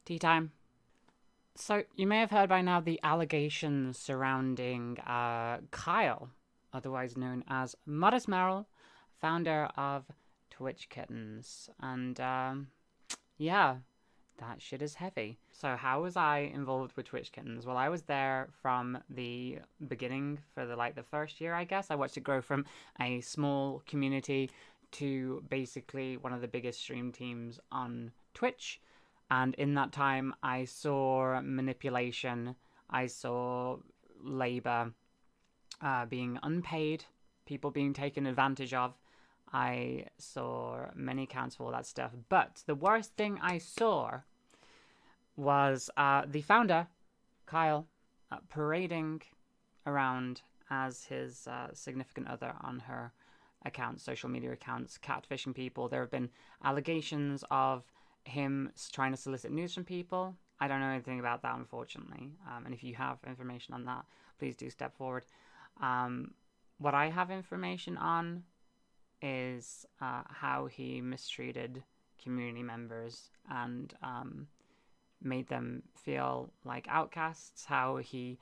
Tea time. So, you may have heard by now the allegations surrounding Kyle, otherwise known as Modestmarill, founder of Twitch Kittens. And yeah, that shit is heavy. So, how was I involved with Twitch Kittens? Well, I was there from the beginning for the first year, I guess. I watched it grow from a small community to basically one of the biggest stream teams on Twitch. And in that time, I saw manipulation, I saw labor being unpaid, people being taken advantage of. I saw many accounts for all that stuff. But the worst thing I saw was the founder, Kyle, parading around as his significant other on her accounts, social media accounts, catfishing people. There have been allegations of him trying to solicit news from people. I don't know anything about that, unfortunately. And if you have information on that, please do step forward. What I have information on is how he mistreated community members and made them feel like outcasts, how he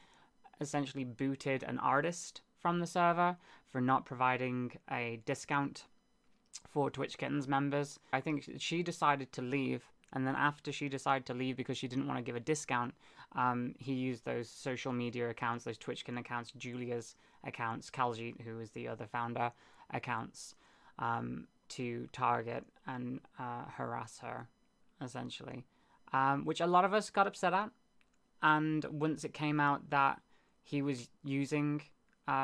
essentially booted an artist from the server for not providing a discount for Twitch Kittens members. I think she decided to leave, and then after she decided to leave because she didn't want to give a discount, he used those social media accounts, those Twitch Kitten accounts, Julia's accounts, Kaljit, who is the other founder, accounts, to target and harass her, essentially. Which a lot of us got upset at. And once it came out that he was using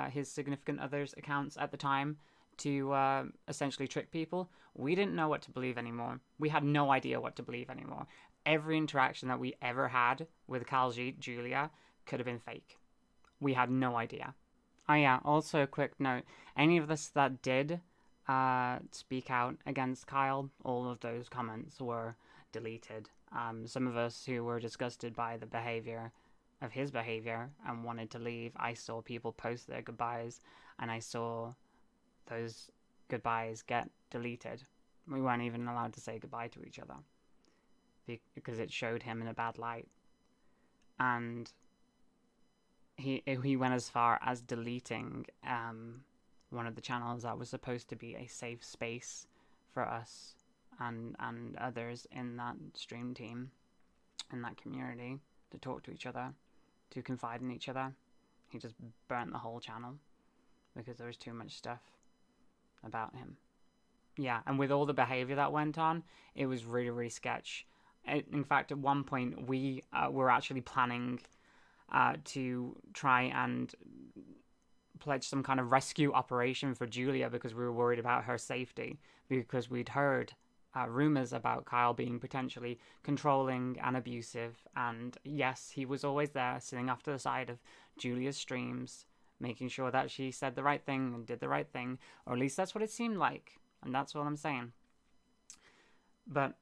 his significant other's accounts at the time to essentially trick people, we didn't know what to believe anymore. We had no idea what to believe anymore. Every interaction that we ever had with Kaljit, Julia, could have been fake. We had no idea. Oh yeah, also a quick note. Any of us that did speak out against Kyle, all of those comments were deleted. Some of us who were disgusted by the behavior of his behavior and wanted to leave, I saw people post their goodbyes, and I saw those goodbyes get deleted. We weren't even allowed to say goodbye to each other because it showed him in a bad light. And he went as far as deleting one of the channels that was supposed to be a safe space for us and others in that stream team, in that community, to talk to each other, to confide in each other. He just burnt the whole channel because there was too much stuff about him. Yeah, and with all the behavior that went on, it was really, really sketch. In fact, at one point, we were actually planning to try and pledge some kind of rescue operation for Julia because we were worried about her safety, because we'd heard rumors about Kyle being potentially controlling and abusive. And yes, he was always there, sitting off to the side of Julia's streams, making sure that she said the right thing and did the right thing, or at least that's what it seemed like. And that's all I'm saying. But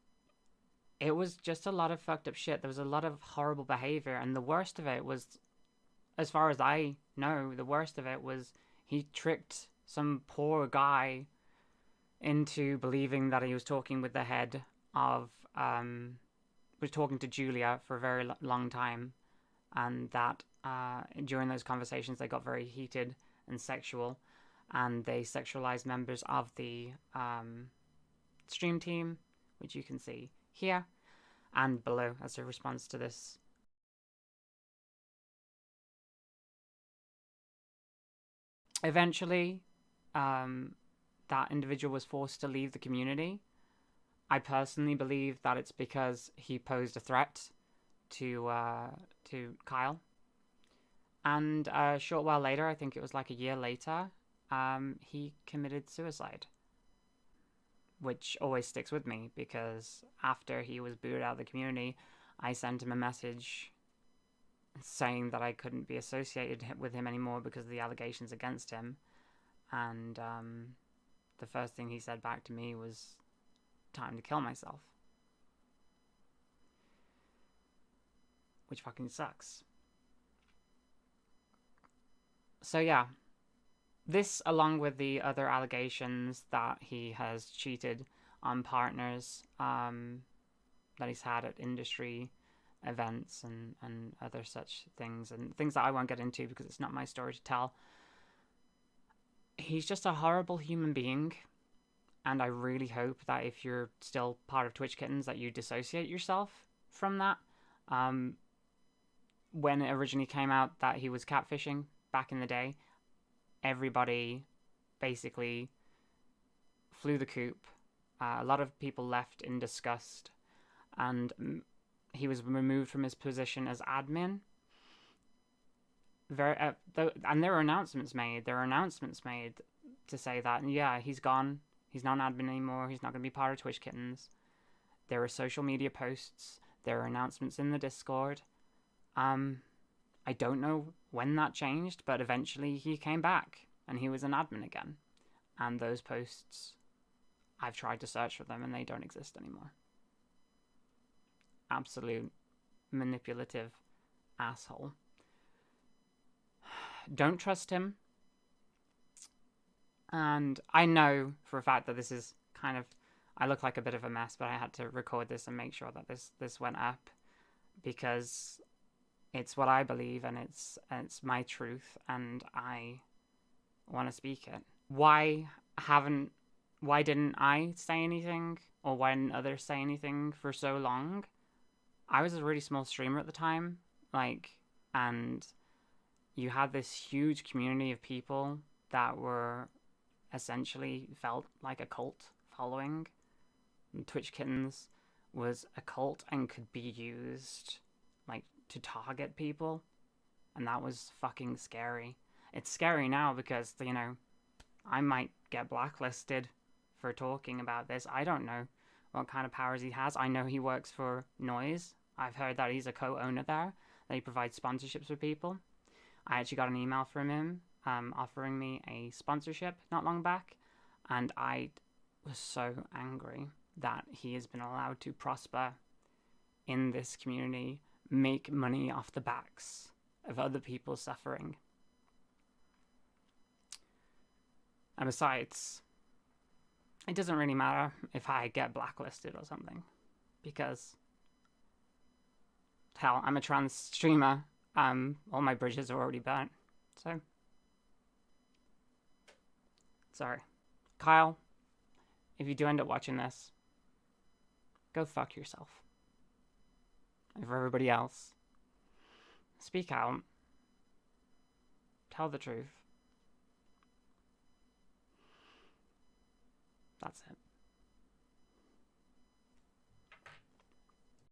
it was just a lot of fucked up shit. There was a lot of horrible behavior, and the worst of it was, as far as I know, the worst of it was he tricked some poor guy into believing that he was talking with the head of, was talking to Julia for a very long time, and that during those conversations they got very heated and sexual, and they sexualized members of the stream team, which you can see here and below as a response to this. Eventually, that individual was forced to leave the community. I personally believe that it's because he posed a threat to Kyle. And a short while later, I think it was like a year later, he committed suicide. Which always sticks with me, because after he was booted out of the community, I sent him a message saying that I couldn't be associated with him anymore because of the allegations against him. And the first thing he said back to me was, time to kill myself. Which fucking sucks. So yeah, this, along with the other allegations that he has cheated on partners that he's had at industry events and other such things, and things that I won't get into because it's not my story to tell. He's just a horrible human being, and I really hope that if you're still part of Twitch Kittens that you dissociate yourself from that. When it originally came out that he was catfishing back in the day, everybody basically flew the coop. A lot of people left in disgust, and he was removed from his position as admin. And there were announcements made. To say that, yeah, he's gone. He's not an admin anymore. He's not going to be part of Twitch Kittens. There were social media posts. There were announcements in the Discord. I don't know when that changed, but eventually he came back and he was an admin again. And those posts, I've tried to search for them and they don't exist anymore. Absolute manipulative asshole. Don't trust him. And I know for a fact that this is kind of, I look like a bit of a mess, but I had to record this and make sure that this went up because it's what I believe and it's my truth and I want to speak it. Why didn't I say anything, or why didn't others say anything for so long? I was a really small streamer at the time, and you had this huge community of people that were essentially felt like a cult following. And Twitch Kittens was a cult and could be used to target people, and that was fucking scary. It's scary now because, I might get blacklisted for talking about this. I don't know what kind of powers he has. I know he works for Noise. I've heard that he's a co-owner there, that he provides sponsorships for people. I actually got an email from him offering me a sponsorship not long back, and I was so angry that he has been allowed to prosper in this community, make money off the backs of other people suffering. And besides, it doesn't really matter if I get blacklisted or something, because hell, I'm a trans streamer. All my bridges are already burnt. So sorry. Kyle, if you do end up watching this, go fuck yourself. And for everybody else, speak out. Tell the truth. That's it.